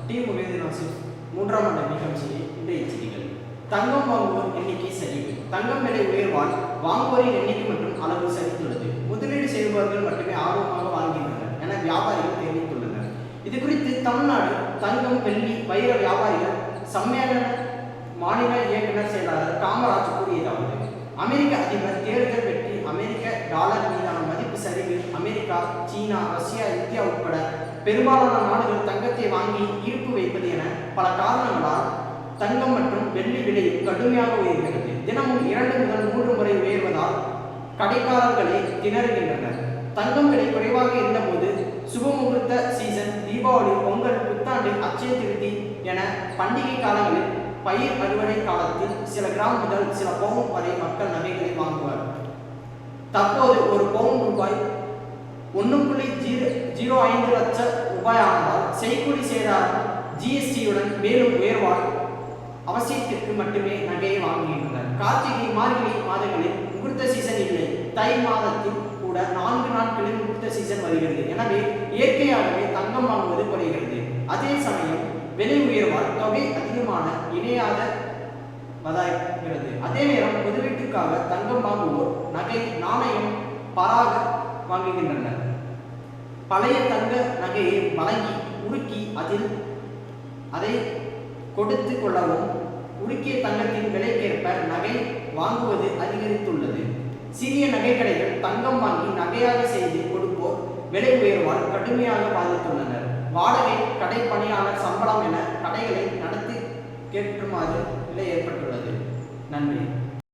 Team உதயநாசிப் 3ஆம் ஆண்டு BCom இன்றைய செய்திகள். தங்கம் வாங்குவோர் எண்ணிக்கை சரிவு. தங்கம் விலை உயர்வால் வாங்குவோரின் எண்ணிக்கை மற்றும் அளவு சரிந்துள்ளது. முதலீடு செய்பவர்கள் மட்டுமே ஆர்வமாக வாங்குகின்றனர் என வியாபாரிகள் தெரிவித்துள்ளனர். இது குறித்து தமிழ்நாடு தங்கம் வெள்ளி வைர வியாபாரிகள் சம்மேளன மாநில இயக்குநர் செயலாளர் காமராஜ் கூறியதாவது: அமெரிக்க அதிபர் தேர்தல் வெற்றி, அமெரிக்க டாலர் மீதான மதிப்பு சரிவு, அமெரிக்கா, சீனா, ரஷ்யா, இந்தியா உட்பட பெரும்பாலான நாடுகள் தங்கத்தை வாங்கி இருப்பு வைப்பது என பல காரணங்களால் தங்கம் மற்றும் வெள்ளி விலை கடுமையாக உயர்கிறது. தினமும் 2 முதல் 3 முறை உயர்வதால் கடைக்காரர்களே திணறுகின்றனர். தங்கம் விலை குறைவாக இருந்தபோது சுபமுகூர்த்த சீசன், தீபாவளி, பொங்கல், புத்தாண்டு, அட்சய திருதி என பண்டிகை காலங்களில் பயிர் அறுவடை காலத்தில் சில கிராம் முதல் சில பவுன் வரை மக்கள் நகைகளை வாங்குவார். தற்போது ஒரு பவுன் ரூபாய் 1.05 லட்சம் ரூபாய் ஆனதால் செய்கூலி சேதாரம் ஜிஎஸ்டியுடன் மேலும் உயர்வால் அவசியத்திற்கு மட்டுமே நகையை வாங்குகின்றனர். கார்த்திகை, மார்கழி மாதங்களில் முகூர்த்த சீசன் இல்லை. தை மாதத்தில் கூட 4 நாட்களில் முகூர்த்த சீசன் வருகிறது. எனவே இயற்கையாகவே தங்கம் வாங்குவது குறைகிறது. அதே சமயம் விலை உயர்வால் தொகை அதிகமான இணையாத வதாகிறது. அதே நேரம் முதலீட்டுக்காக தங்கம் வாங்குவோர் நகை, நாணயம், பராக வாங்குகின்றனர். பழைய தங்க நகையை வழங்கி உருக்கி அதை கொடுத்து கொள்ளவும் உருக்கிய தங்கத்தின் விலைக்கேற்ப நகை வாங்குவது அதிகரித்துள்ளது. சிறிய நகை கடைகள் தங்கம் வாங்கி நகையாக செய்து கொடுப்போர் விலை உயர்வால் கடுமையாக பாதித்துள்ளனர். வாடகை, கடை பணியாளர் சம்பளம் என கடைகளை நடத்தி கேட்குமாறு நிலை ஏற்பட்டுள்ளது. நன்றி.